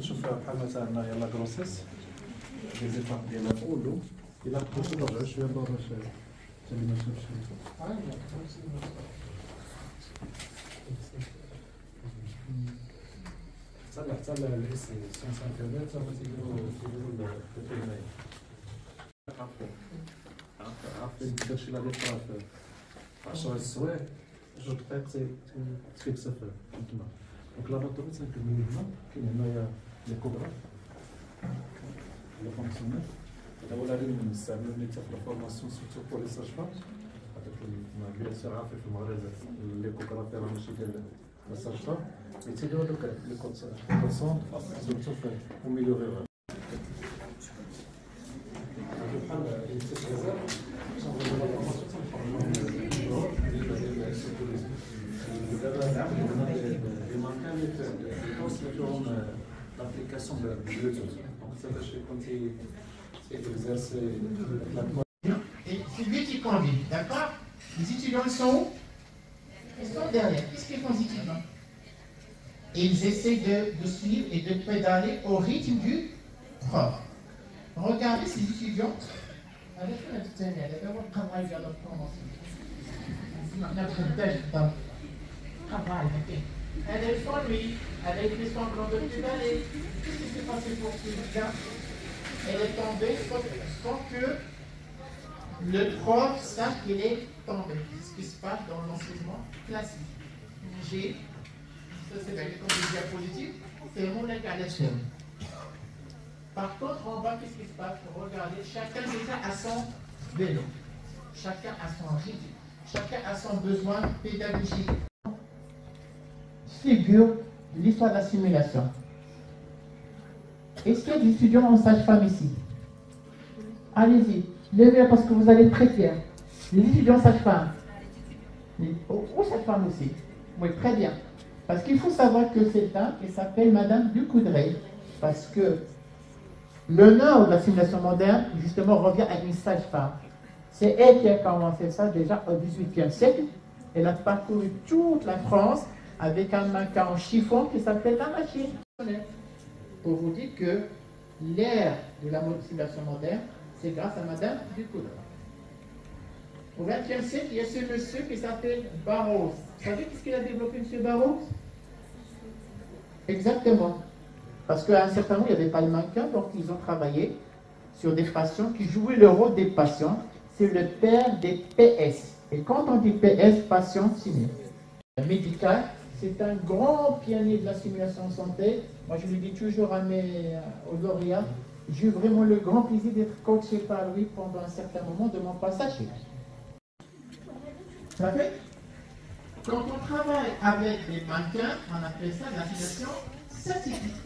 تشوف بحال مثلا هنايا لا كروسيس لي زيتاب ديالها في اولو الا بغيتي ترجعوا شويه لورا حتى اللي ما شافش حتى الاس سيونس انترنت هما تيديروا الفيتريناية عارفين داكشي اللي غادي يطرا في 10 السوايع 2 دقائق تفيكسا تما. دونك لا باطوري تنكملو هنا كاين هنايا لي كوبرات لو فونكسيونير هذا هو اللي بنستعملو ملي في الفورماسيون سيرتو بور لي ساج-فام. هذاك بيان سور عارفين في المغرب لي كوبرات راه ماشي ديال لا ساج-فام مي تيديرو هذوك لي كورسون سيرتو في الميليو رورال بحال التسعير l'application de Bluetooth. Donc ça, je vais continuer d'exercer la. Et c'est lui qui conduit, d'accord? Les étudiants sont où? Ils sont derrière. Qu'est-ce qu'ils font les étudiants? Ils essaient de suivre et de pédaler au rythme du prof. Regardez ces étudiants. Avec la petite année, d'abord travail vers leur promotion. Travail, ok. Elle est folle, lui, avec les semblants de pédaler. Qu'est-ce qui s'est passé pour celui-là? Elle est tombée sans que le prof sache qu'elle est tombée. C'est ce qui se passe dans l'enseignement classique. J'ai, ça c'est comme des diapositives, c'est mon incarnation. Par contre, en bas, qu'est-ce qui se passe? Regardez, chacun déjà a son vélo. Chacun a son rythme. Chacun a son besoin pédagogique. Figure de l'histoire de la simulation. Est-ce qu'il y a des étudiants en sage-femme ici? Allez-y, levez parce que vous allez être très fiers. Les étudiants sage-femme. Ou sage-femme aussi. Oui, très bien. Parce qu'il faut savoir que c'est un qui s'appelle Madame Ducoudray. Parce que l'honneur de la simulation moderne, justement, revient à une sage-femme. C'est elle qui a commencé ça déjà au XVIIIe siècle. Elle a parcouru toute la France avec un mannequin en chiffon qui s'appelle la machine. Pour vous dire que l'ère de la simulation moderne, c'est grâce à Madame Ducoudray. Au XXe siècle, il y a ce monsieur qui s'appelle Barrows. Vous savez qu'est-ce qu'il a développé, M. Barrows? Exactement. Parce qu'à un certain moment, il n'y avait pas de mannequin, donc ils ont travaillé sur des patients qui jouaient le rôle des patients. C'est le père des PS. Et quand on dit PS, patient simulé. Médical, c'est un grand pionnier de la simulation santé. Moi, je le dis toujours aux lauréats, j'ai eu vraiment le grand plaisir d'être coaché par lui pendant un certain moment de mon passage chez lui. Ça fait? Quand on travaille avec des mannequins, on appelle ça la simulation scientifique.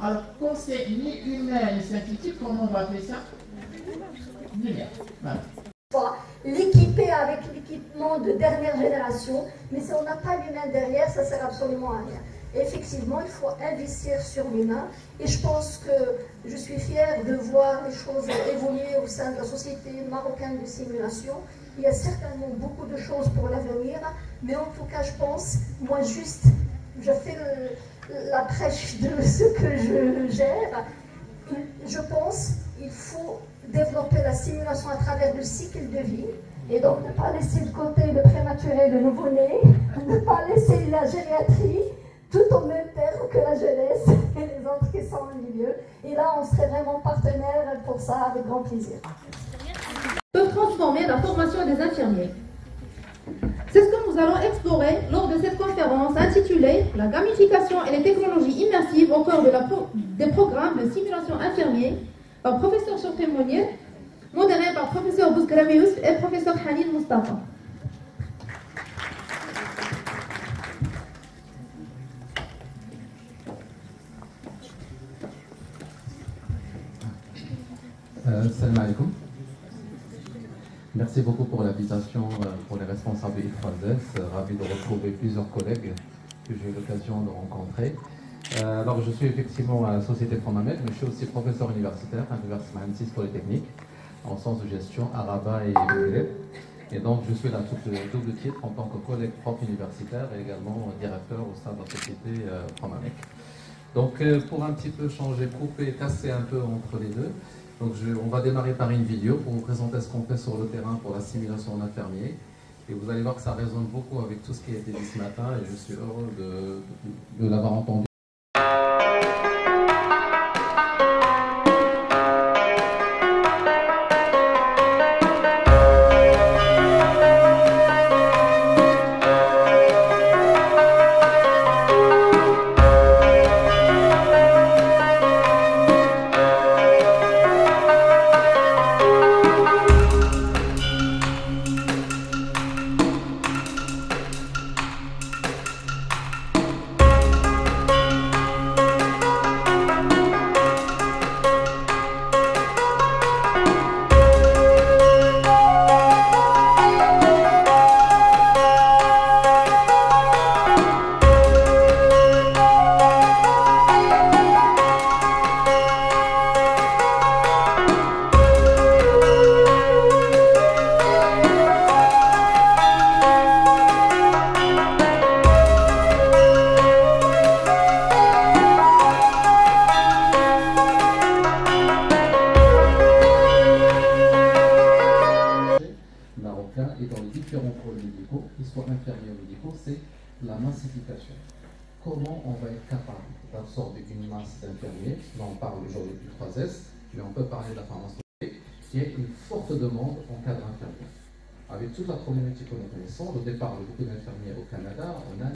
Alors, quand c'est ni humain ni scientifique, comment on va appeler ça? Lumière. Voilà. L'équiper avec l'équipement de dernière génération, mais si on n'a pas l'humain derrière, ça ne sert absolument à rien. Et effectivement, il faut investir sur l'humain, et je pense que je suis fière de voir les choses évoluer au sein de la société marocaine de simulation. Il y a certainement beaucoup de choses pour l'avenir, mais en tout cas, je pense, moi juste, je fais la prêche de ce que je gère. Je pense qu'il faut développer la simulation à travers le cycle de vie, et donc ne pas laisser de côté le prématuré, le nouveau-né, ne pas laisser la gériatrie tout en même terme que la jeunesse et les autres qui sont au milieu. Et là, on serait vraiment partenaires pour ça avec grand plaisir. Peuvent transformer la formation des infirmiers. C'est ce que nous allons explorer lors de cette conférence intitulée « La gamification et les technologies immersives au cœur des programmes de simulation infirmier » par professeur Chokri Mounir, modéré par professeur Bousgramius et professeur Hanine Mustafa. Salam alaikum. Merci beaucoup pour l'invitation pour les responsables I3S. Ravi de retrouver plusieurs collègues que j'ai eu l'occasion de rencontrer. Alors, je suis effectivement à la Société Promamed, mais je suis aussi professeur universitaire à l'Université Mansis Polytechnique, en sciences de gestion, Araba et Boulet. Et donc, je suis là sous le double titre en tant que collègue prof universitaire et également directeur au sein de la Société Promamed. Donc pour un petit peu changer, couper, casser un peu entre les deux, donc on va démarrer par une vidéo pour vous présenter ce qu'on fait sur le terrain pour la simulation d'infirmier. Et vous allez voir que ça résonne beaucoup avec tout ce qui a été dit ce matin et je suis heureux de l'avoir entendu. Et dans les différents pôles médicaux, qu'ils soient infirmiers ou médicaux, c'est la massification. Comment on va être capable d'absorber une masse d'infirmiers, là on parle aujourd'hui du 3S, mais on peut parler de la pharmacopée, qui est une forte demande en cadre infirmier. Avec toute la problématique que nous connaissons, au départ de beaucoup d'infirmiers au Canada, on a